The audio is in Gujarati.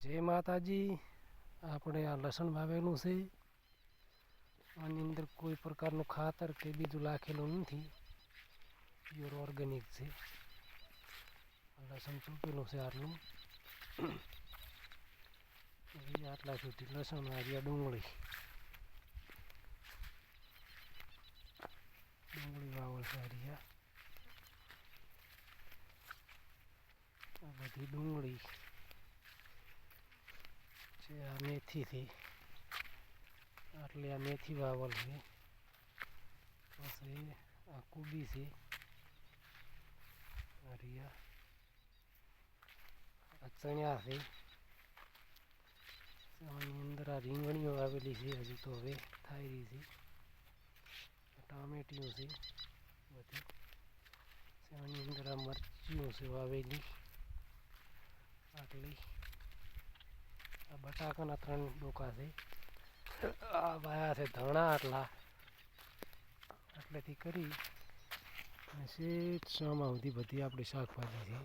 જય માતાજી. આપણે આ લસણ વાવેલું છે. આની અંદર કોઈ પ્રકારનું ખાતર કે બીજું નાખેલું નથી, પ્યોર ઓર્ગેનિક છે. લસણ ચૂકેલું છે આટલું. આટલા સુધી લસણ આવ્યા. ડુંગળી વાવલ સારી. આ બધી ડુંગળી છે. આ મેથીથી આટલી આ મેથી વાવલ છે. પછી આ કુબી છે. આ ચણ્યા છે. આની અંદર આ રીંગણીઓ આવેલી છે. હજુ તો હવે થાય રહી છે. ટામેટીઓ છે બધી. આની અંદર આ મરચીઓ છે વાવેલી આટલી. આ બટાકાના 3 ડોકા છે. આ વાયા છે ધાણા આટલા. આટલેથી કરી અને શેઠ શામાં સુધી બધી આપણી શાકભાજી છે.